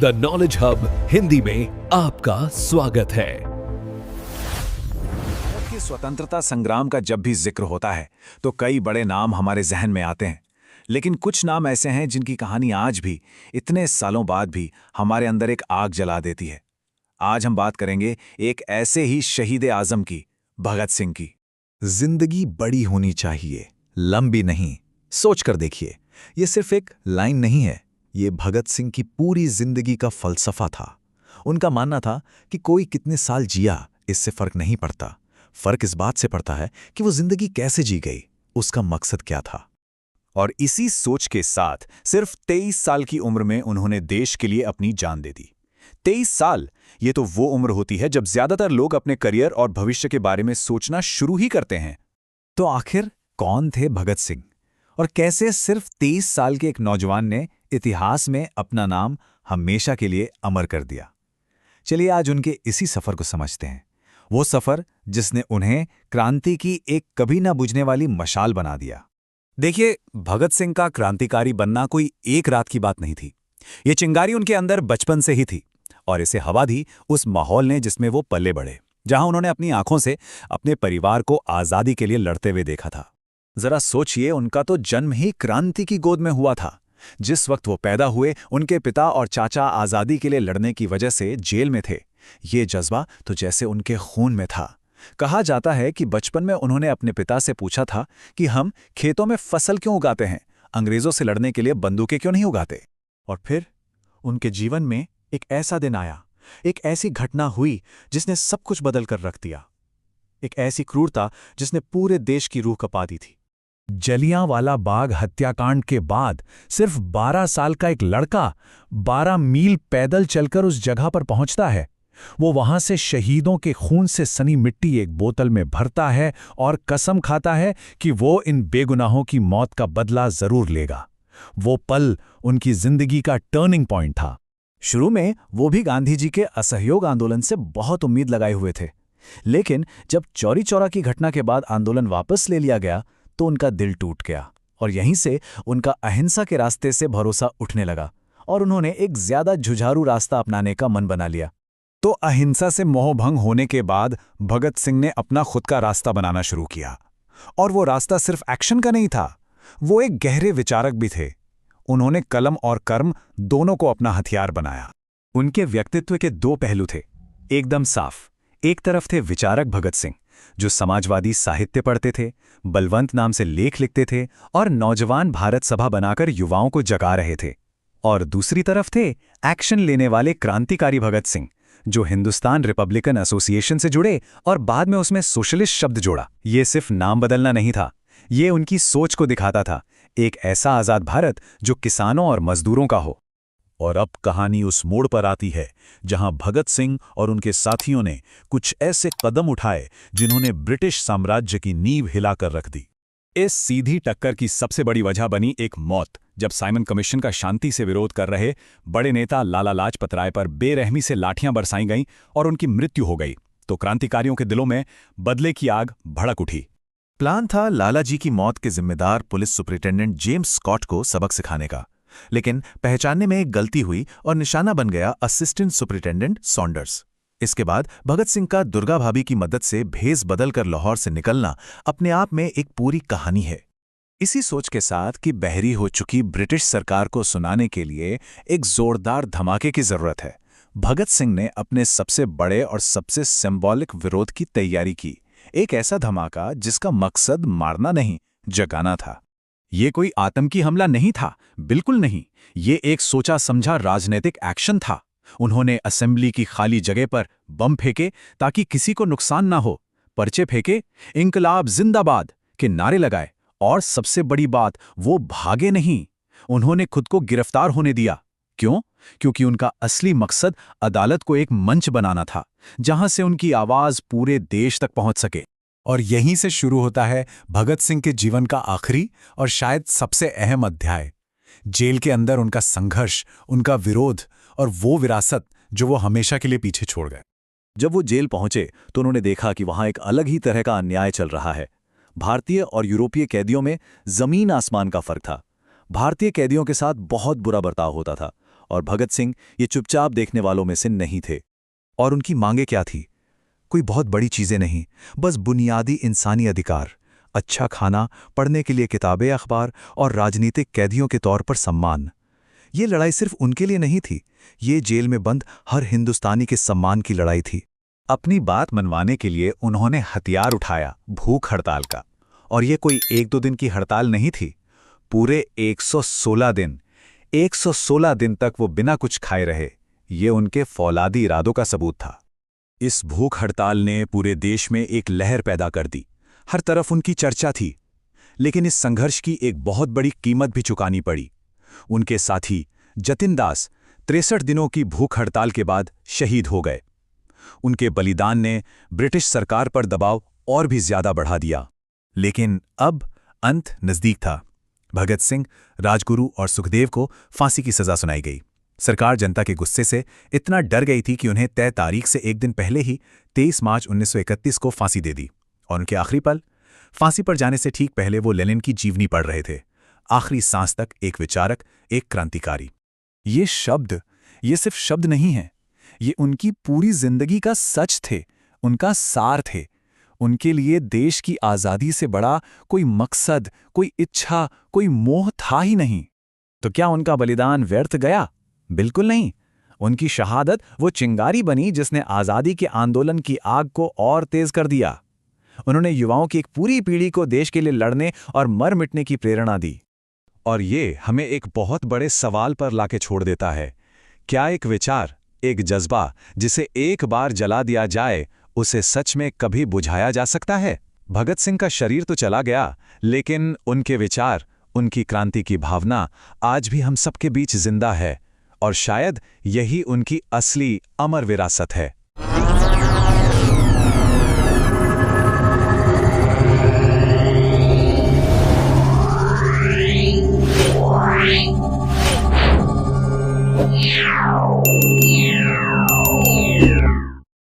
The knowledge hub Hindi में आपका स्वागत है। भारत की स्वतंत्रता संग्राम का जब भी जिक्र होता है तो कई बड़े नाम हमारे जहन में आते हैं, लेकिन कुछ नाम ऐसे हैं जिनकी कहानी आज भी इतने सालों बाद भी हमारे अंदर एक आग जला देती है। आज हम बात करेंगे एक ऐसे ही शहीद आजम की, भगत सिंह की। जिंदगी बड़ी होनी चाहिए, लंबी नहीं। सोचकर देखिए, ये सिर्फ एक लाइन नहीं है, ये भगत सिंह की पूरी जिंदगी का फलसफा था। उनका मानना था कि कोई कितने साल जिया इससे फर्क नहीं पड़ता, फर्क इस बात से पड़ता है कि वो जिंदगी कैसे जी गई, उसका मकसद क्या था। और इसी सोच के साथ सिर्फ 23 साल की उम्र में उन्होंने देश के लिए अपनी जान दे दी। 23 साल, ये तो वो उम्र होती है जब ज्यादातर लोग अपने करियर और भविष्य के बारे में सोचना शुरू ही करते हैं। तो आखिर कौन थे भगत सिंह, और कैसे सिर्फ 23 साल के एक नौजवान ने इतिहास में अपना नाम हमेशा के लिए अमर कर दिया। चलिए आज उनके इसी सफर को समझते हैं, वो सफर जिसने उन्हें क्रांति की एक कभी ना बुझने वाली मशाल बना दिया। देखिए, भगत सिंह का क्रांतिकारी बनना कोई एक रात की बात नहीं थी। ये चिंगारी उनके अंदर बचपन से ही थी और इसे हवा दी उस माहौल ने जिसमें वो पले बढ़े, जहां उन्होंने अपनी आंखों से अपने परिवार को आजादी के लिए लड़ते हुए देखा था। जरा सोचिए, उनका तो जन्म ही क्रांति की गोद में हुआ था। जिस वक्त वो पैदा हुए, उनके पिता और चाचा आजादी के लिए लड़ने की वजह से जेल में थे। ये जज्बा तो जैसे उनके खून में था। कहा जाता है कि बचपन में उन्होंने अपने पिता से पूछा था कि हम खेतों में फसल क्यों उगाते हैं, अंग्रेजों से लड़ने के लिए बंदूकें क्यों नहीं उगाते। और फिर उनके जीवन में एक ऐसा दिन आया, एक ऐसी घटना हुई जिसने सब कुछ बदल कर रख दिया। एक ऐसी क्रूरता जिसने पूरे देश की रूह कपा दी थी। जलियांवाला बाग हत्याकांड के बाद सिर्फ 12 साल का एक लड़का 12 मील पैदल चलकर उस जगह पर पहुंचता है। वो वहां से शहीदों के खून से सनी मिट्टी एक बोतल में भरता है और कसम खाता है कि वो इन बेगुनाहों की मौत का बदला जरूर लेगा। वो पल उनकी जिंदगी का टर्निंग पॉइंट था। शुरू में वो भी गांधी जी के असहयोग आंदोलन से बहुत उम्मीद लगाए हुए थे, लेकिन जब चौरी चौरा की घटना के बाद आंदोलन वापस ले लिया गया तो उनका दिल टूट गया और यहीं से उनका अहिंसा के रास्ते से भरोसा उठने लगा और उन्होंने एक ज्यादा जुझारू रास्ता अपनाने का मन बना लिया। तो अहिंसा से मोहभंग होने के बाद भगत सिंह ने अपना खुद का रास्ता बनाना शुरू किया। और वो रास्ता सिर्फ एक्शन का नहीं था, वो एक गहरे विचारक भी थे। उन्होंने कलम और कर्म दोनों को अपना हथियार बनाया। उनके व्यक्तित्व के दो पहलू थे, एकदम साफ। एक तरफ थे विचारक भगत सिंह, जो समाजवादी साहित्य पढ़ते थे, बलवंत नाम से लेख लिखते थे और नौजवान भारत सभा बनाकर युवाओं को जगा रहे थे। और दूसरी तरफ थे एक्शन लेने वाले क्रांतिकारी भगत सिंह, जो हिंदुस्तान रिपब्लिकन एसोसिएशन से जुड़े और बाद में उसमें सोशलिस्ट शब्द जोड़ा। ये सिर्फ नाम बदलना नहीं था, ये उनकी सोच को दिखाता था, एक ऐसा आजाद भारत जो किसानों और मजदूरों का हो। और अब कहानी उस मोड़ पर आती है जहां भगत सिंह और उनके साथियों ने कुछ ऐसे कदम उठाए जिन्होंने ब्रिटिश साम्राज्य की नींव हिलाकर रख दी। इस सीधी टक्कर की सबसे बड़ी वजह बनी एक मौत, जब साइमन कमीशन का शांति से विरोध कर रहे बड़े नेता लाला लाजपत राय पर बेरहमी से लाठियां बरसाई गईं और उनकी मृत्यु हो गई। तो क्रांतिकारियों के दिलों में बदले की आग भड़क उठी। प्लान था लाला जी की मौत के जिम्मेदार पुलिस सुपरिटेंडेंट जेम्स स्कॉट को सबक सिखाने का, लेकिन पहचानने में एक गलती हुई और निशाना बन गया असिस्टेंट सुपरिटेंडेंट सॉन्डर्स। इसके बाद भगत सिंह का दुर्गा भाभी की मदद से भेस बदलकर लाहौर से निकलना अपने आप में एक पूरी कहानी है। इसी सोच के साथ कि बहरी हो चुकी ब्रिटिश सरकार को सुनाने के लिए एक जोरदार धमाके की जरूरत है, भगत सिंह ने अपने सबसे बड़े और सबसे सिंबॉलिक विरोध की तैयारी की। एक ऐसा धमाका जिसका मकसद मारना नहीं, जगाना था। ये कोई आतंकी हमला नहीं था, बिल्कुल नहीं। ये एक सोचा समझा राजनीतिक एक्शन था। उन्होंने असेंबली की खाली जगह पर बम फेंके ताकि किसी को नुकसान ना हो, पर्चे फेंके, इंकलाब जिंदाबाद के नारे लगाए, और सबसे बड़ी बात, वो भागे नहीं, उन्होंने खुद को गिरफ्तार होने दिया। क्यों? क्योंकि उनका असली मकसद अदालत को एक मंच बनाना था जहां से उनकी आवाज पूरे देश तक पहुंच सके। और यहीं से शुरू होता है भगत सिंह के जीवन का आखिरी और शायद सबसे अहम अध्याय, जेल के अंदर उनका संघर्ष, उनका विरोध और वो विरासत जो वो हमेशा के लिए पीछे छोड़ गए। जब वो जेल पहुंचे तो उन्होंने देखा कि वहां एक अलग ही तरह का अन्याय चल रहा है। भारतीय और यूरोपीय कैदियों में जमीन आसमान का फर्क था। भारतीय कैदियों के साथ बहुत बुरा बर्ताव होता था और भगत सिंह ये चुपचाप देखने वालों में से नहीं थे। और उनकी मांगे क्या थी? कोई बहुत बड़ी चीजें नहीं, बस बुनियादी इंसानी अधिकार, अच्छा खाना, पढ़ने के लिए किताबें, अखबार और राजनीतिक कैदियों के तौर पर सम्मान। ये लड़ाई सिर्फ उनके लिए नहीं थी, ये जेल में बंद हर हिंदुस्तानी के सम्मान की लड़ाई थी। अपनी बात मनवाने के लिए उन्होंने हथियार उठाया, भूख हड़ताल का। और ये कोई 1-2 दिन की हड़ताल नहीं थी, पूरे 116 दिन। 116 दिन तक वो बिना कुछ खाए रहे। ये उनके फौलादी इरादों का सबूत था। इस भूख हड़ताल ने पूरे देश में एक लहर पैदा कर दी। हर तरफ उनकी चर्चा थी। लेकिन इस संघर्ष की एक बहुत बड़ी कीमत भी चुकानी पड़ी। उनके साथी जतिन दास 63 दिनों की भूख हड़ताल के बाद शहीद हो गए। उनके बलिदान ने ब्रिटिश सरकार पर दबाव और भी ज्यादा बढ़ा दिया। लेकिन अब अंत नजदीक था। भगत सिंह, राजगुरु और सुखदेव को फांसी की सजा सुनाई गई। सरकार जनता के गुस्से से इतना डर गई थी कि उन्हें तय तारीख से एक दिन पहले ही 23 मार्च 1931 को फांसी दे दी। और उनके आखिरी पल, फांसी पर जाने से ठीक पहले वो लेनिन की जीवनी पढ़ रहे थे। आखिरी सांस तक एक विचारक, एक क्रांतिकारी। ये शब्द, ये सिर्फ शब्द नहीं हैं, ये उनकी पूरी जिंदगी का सच थे, उनका सार थे। उनके लिए देश की आज़ादी से बड़ा कोई मकसद, कोई इच्छा, कोई मोह था ही नहीं। तो क्या उनका बलिदान व्यर्थ गया? बिल्कुल नहीं। उनकी शहादत वो चिंगारी बनी जिसने आज़ादी के आंदोलन की आग को और तेज कर दिया। उन्होंने युवाओं की एक पूरी पीढ़ी को देश के लिए लड़ने और मर मिटने की प्रेरणा दी। और ये हमें एक बहुत बड़े सवाल पर लाके छोड़ देता है। क्या एक विचार, एक जज्बा जिसे एक बार जला दिया जाए, उसे सच में कभी बुझाया जा सकता है? भगत सिंह का शरीर तो चला गया, लेकिन उनके विचार, उनकी क्रांति की भावना आज भी हम सबके बीच जिंदा है। और शायद यही उनकी असली अमर विरासत है। Yeah.